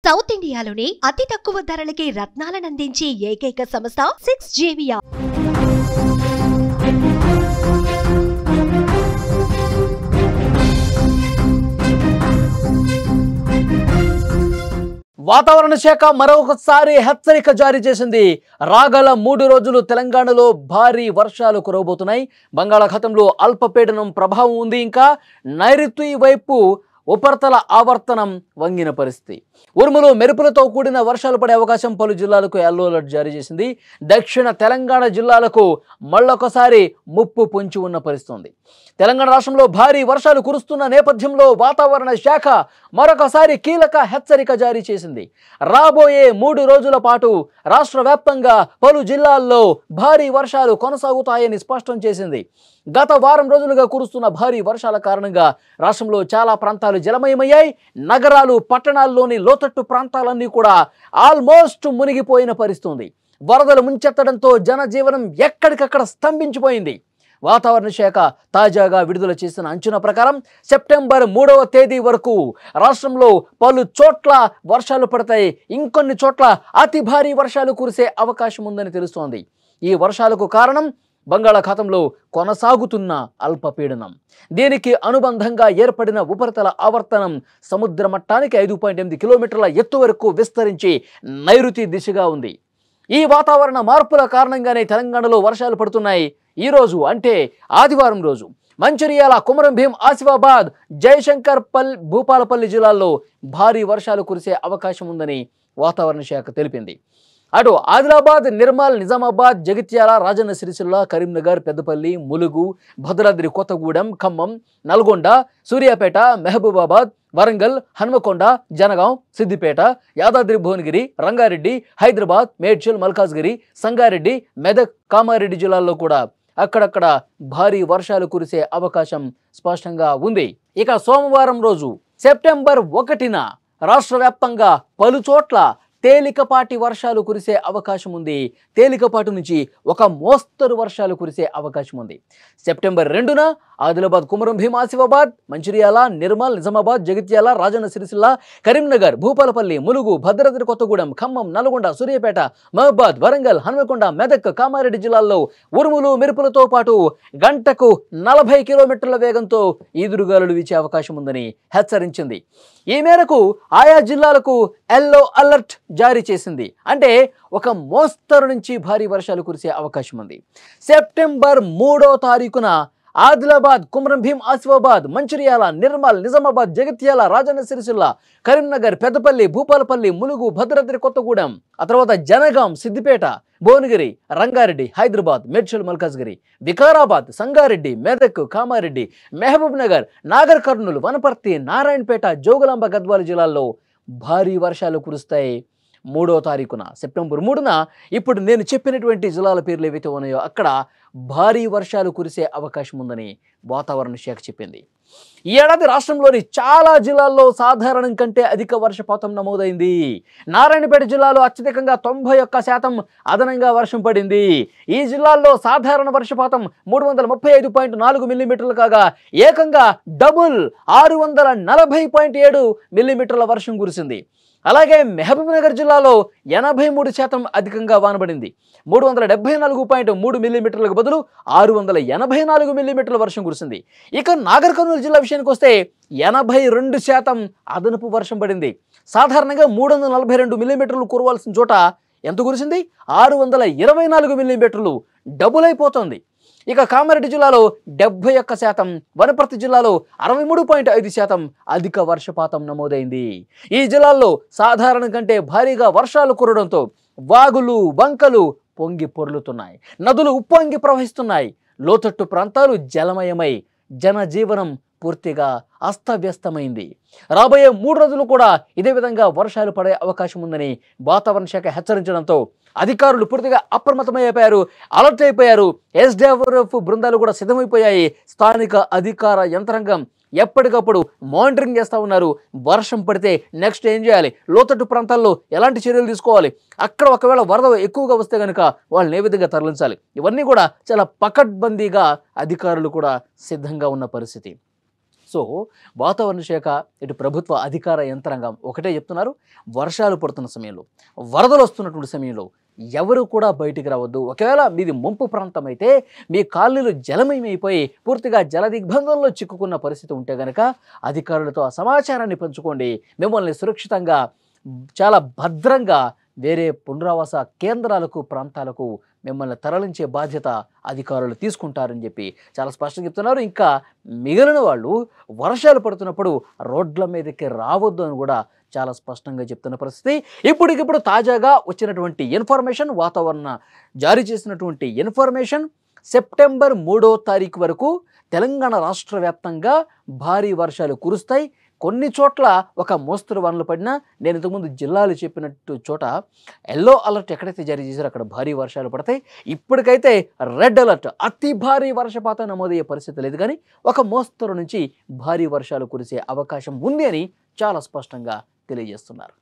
South ఇండియాలోనే అతి తక్కువ ధరలకి రత్నాలనందించే ఏకైక సంస్థ 6JVR. వాతావరణ శాఖ మరొకసారి హెచ్చరిక జారీ చేసింది. రాగల 3 రోజులు తెలంగాణలో భారీ వర్షాలు కురవబోతున్నాయి. బంగాళాఖాతంలో అల్పపీడనం ప్రభావం ఉంది. ఇంకా నైరుతి వైపు ఉపరితల ఆవర్తనం వంగిన పరిస్థితి. ఉరుములు మెరుపులతో కూడిన వర్షాలు పడే అవకాశం. పలు జిల్లాలకు యెల్లో అలర్ట్ జారీ చేసింది. దక్షిణ తెలంగాణ జిల్లాలకు మళ్ళొకసారి ముప్పు పొంచి ఉన్న పరిస్థితి ఉంది. తెలంగాణ రాష్ట్రంలో భారీ వర్షాలు కురుస్తున్న నేపథ్యంలో వాతావరణ శాఖ మరొకసారి కీలక హెచ్చరిక జారీ చేసింది. రాబోయే 3 రోజుల పాటు రాష్ట్ర వ్యాప్తంగా పలు జిల్లాల్లో భారీ వర్షాలు కొనసాగుతాయని స్పష్టం చేసింది. గత వారం రోజులుగా కురుస్తున్న భారీ వర్షాల కారణంగా రాష్ట్రంలో చాలా ప్రాంతాలు జలమయమయ్యాయి. నగరాలు, పట్టణాల్లోని లోతట్టు ప్రాంతాలన్నీ కూడా ఆల్మోస్ట్ మునిగిపోయిన పరిస్థితి ఉంది. వరదలు ముంచెత్తడంతో జనజీవనం ఎక్కడికక్కడ స్తంభించిపోయింది. వాతావరణ శాఖ తాజాగా విడుదల చేసిన అంచనా ప్రకారం సెప్టెంబర్ 3వ తేదీ వరకు రాష్ట్రంలో పలు చోట్ల వర్షాలు పడతాయి. ఇంకొన్ని చోట్ల అతి భారీ వర్షాలు కురిసే అవకాశం ఉందని తెలుస్తోంది. ఈ వర్షాలకు కారణం బంగాళాఖాతంలో కొనసాగుతున్న అల్పపీడనం. దీనికి అనుబంధంగా ఏర్పడిన ఉపరితల ఆవర్తనం సముద్ర మట్టానికి 5.8 కిలోమీటర్ల ఎత్తు వరకు విస్తరించి నైరుతి దిశగా ఉంది. ఈ వాతావరణ మార్పుల కారణంగానే తెలంగాణలో వర్షాలు పడుతున్నాయి. ఈ రోజు అంటే ఆదివారం రోజు మంచిర్యాల, కుమరం భీం, ఆసిఫాబాద్, జయశంకర్, భూపాలపల్లి జిల్లాల్లో భారీ వర్షాలు కురిసే అవకాశం ఉందని వాతావరణ శాఖ తెలిపింది. అటు ఆదిలాబాద్, నిర్మల్, నిజామాబాద్, జగిత్యాల, రాజన్న సిరిసిల్ల, కరీంనగర్, పెద్దపల్లి, ములుగు, భద్రాద్రి కొత్తగూడెం, ఖమ్మం, నల్గొండ, సూర్యాపేట, మహబూబాబాద్, వరంగల్, హన్మకొండ, జనగాం, సిద్దిపేట, యాదాద్రి భువనగిరి, రంగారెడ్డి, హైదరాబాద్, మేడ్చల్, మల్కాజ్గిరి, సంగారెడ్డి, మెదక్, కామారెడ్డి జిల్లాల్లో కూడా అక్కడక్కడ భారీ వర్షాలు కురిసే అవకాశం స్పష్టంగా ఉంది. ఇక సోమవారం రోజు సెప్టెంబర్ 1న రాష్ట్ర వ్యాప్తంగా పలు చోట్ల తేలికపాటి వర్షాలు కురిసే అవకాశం ఉంది. తేలికపాటి నుంచి ఒక మోస్తరు వర్షాలు కురిసే అవకాశం ఉంది. సెప్టెంబర్ 2న ఆదిలాబాద్, కుమరం భీం, ఆసిఫాబాద్, మంచిర్యాల, నిర్మల్, నిజామాబాద్, జగిత్యాల, రాజన్న సిరిసిల్ల, కరీంనగర్, భూపాలపల్లి, ములుగు, భద్రాద్రి కొత్తగూడెం, ఖమ్మం, నల్గొండ, సూర్యాపేట, మహబూబాద్, వరంగల్, హన్మకొండ, మెదక్, కామారెడ్డి జిల్లాల్లో ఉరుములు మెరుపులతో పాటు గంటకు 40 కిలోమీటర్ల వేగంతో ఈదురుగాలులు వీచే అవకాశం ఉందని హెచ్చరించింది. ఈ మేరకు ఆయా జిల్లాలకు యెల్లో అలర్ట్ జారీ చేసింది. అంటే ఒక మోస్తరు నుంచి భారీ వర్షాలు కురిసే అవకాశం ఉంది. సెప్టెంబర్ 3వ తారీఖున ఆదిలాబాద్, కుమరం భీం, ఆసిఫాబాద్, మంచిర్యాల, నిర్మల్, నిజామాబాద్, జగిత్యాల, రాజన్న సిరిసిల్ల, కరీంనగర్, పెద్దపల్లి, భూపాలపల్లి, ములుగు, భద్రాద్రి కొత్తగూడెం, ఆ తర్వాత జనగాం, సిద్దిపేట, భువనగిరి, రంగారెడ్డి, హైదరాబాద్, మేడ్చల్, మల్కాజ్గిరి, వికారాబాద్, సంగారెడ్డి, మెదక్, కామారెడ్డి, మహబూబ్ నగర్, నాగర్ కర్నూలు, వనపర్తి, నారాయణపేట, జోగులాంబ, గద్వాల జిల్లాల్లో భారీ వర్షాలు కురుస్తాయి. 3వ తారీఖున సెప్టెంబర్ 3న ఇప్పుడు నేను చెప్పినటువంటి జిల్లాల పేర్లు ఏవైతే ఉన్నాయో అక్కడ భారీ వర్షాలు కురిసే అవకాశం ఉందని వాతావరణ శాఖ చెప్పింది. ఈ ఏడాది రాష్ట్రంలోని చాలా జిల్లాల్లో సాధారణం కంటే అధిక వర్షపాతం నమోదైంది. నారాయణపేట జిల్లాలో అత్యధికంగా 91% అదనంగా వర్షం పడింది. ఈ జిల్లాల్లో సాధారణ వర్షపాతం 335.4 మిల్లీమీటర్లు కాగా ఏకంగా డబుల్ 640.7 మిల్లీమీటర్ల వర్షం కురిసింది. అలాగే మహబూబ్ నగర్ జిల్లాలో 83% అధికంగా వానబడింది. 374.3 మిల్లీమీటర్లకు బదులు 684 మిల్లీమీటర్ల వర్షం కురిసింది. ఇక నాగర్ కర్నూలు జిల్లా విషయానికి వస్తే 82% అదనపు వర్షం పడింది. సాధారణంగా 342 మిల్లీమీటర్లు కురవాల్సిన చోట ఎంత కురిసింది? 624 మిల్లీమీటర్లు, డబుల్ అయిపోతుంది. ఇక కామారెడ్డి జిల్లాలో 71%, వనపర్తి జిల్లాలో 63.5% అధిక వర్షపాతం నమోదైంది. ఈ జిల్లాల్లో సాధారణం కంటే భారీగా వర్షాలు కురవడంతో వాగులు, వంకలు పొంగి పొర్లుతున్నాయి. నదులు ఉప్పొంగి ప్రవహిస్తున్నాయి. లోతట్టు ప్రాంతాలు జలమయమై జనజీవనం పూర్తిగా అస్తవ్యస్తమైంది. రాబోయే 3 రోజులు కూడా ఇదే విధంగా వర్షాలు పడే అవకాశం ఉందని వాతావరణ శాఖ హెచ్చరించడంతో అధికారులు పూర్తిగా అప్రమత్తమైపోయారు, అలర్ట్ అయిపోయారు. ఎస్డిఆర్ఎఫ్ బృందాలు కూడా సిద్ధమైపోయాయి. స్థానిక అధికార యంత్రాంగం ఎప్పటికప్పుడు మానిటరింగ్ చేస్తూ ఉన్నారు. వర్షం పడితే నెక్స్ట్ ఏం చేయాలి, లోతట్టు ప్రాంతాల్లో ఎలాంటి చర్యలు తీసుకోవాలి, అక్కడ ఒకవేళ వరద ఎక్కువగా వస్తే కనుక వాళ్ళని ఏ విధంగా తరలించాలి, ఇవన్నీ కూడా చాలా పకడ్బందీగా అధికారులు కూడా సిద్ధంగా ఉన్న పరిస్థితి. సో వాతావరణ శాఖ ఇటు ప్రభుత్వ అధికార యంత్రాంగం ఒకటే చెప్తున్నారు, వర్షాలు పడుతున్న సమయంలో, వరదలు వస్తున్నటువంటి సమయంలో ఎవరు కూడా బయటికి రావద్దు. ఒకవేళ మీది ముంపు ప్రాంతం అయితే మీ కాలనీలు జలమయమైపోయి పూర్తిగా జల దిగ్బంధంలో చిక్కుకున్న పరిస్థితి ఉంటే గనక అధికారులతో ఆ సమాచారాన్ని పంచుకోండి. మిమ్మల్ని సురక్షితంగా చాలా భద్రంగా వేరే పునరావాస కేంద్రాలకు ప్రాంతాలకు మిమ్మల్ని తరలించే బాధ్యత అధికారులు తీసుకుంటారని చెప్పి చాలా స్పష్టంగా చెప్తున్నారు. ఇంకా మిగిలిన వాళ్ళు వర్షాలు పడుతున్నప్పుడు రోడ్ల మీదకి రావద్దు అని కూడా చాలా స్పష్టంగా చెప్తున్న పరిస్థితి. ఇప్పటికిప్పుడు తాజాగా వచ్చినటువంటి ఇన్ఫర్మేషన్, వాతావరణ జారీ చేసినటువంటి ఇన్ఫర్మేషన్, సెప్టెంబర్ 3వ తారీఖు వరకు తెలంగాణ రాష్ట్ర వ్యాప్తంగా భారీ వర్షాలు కురుస్తాయి. కొన్ని చోట్ల ఒక మోస్తరు వానలు పడినా, నేను ఇంతకుముందు జిల్లాలు చెప్పినట్టు చోట ఎల్లో అలర్ట్ ఎక్కడైతే జారీ చేశారో అక్కడ భారీ వర్షాలు పడతాయి. ఇప్పటికైతే రెడ్ అలర్ట్, అతి భారీ వర్షపాతం నమోదయ్యే పరిస్థితి లేదు, కానీ ఒక మోస్తరు నుంచి భారీ వర్షాలు కురిసే అవకాశం ఉంది అని చాలా స్పష్టంగా తెలియజేస్తున్నారు.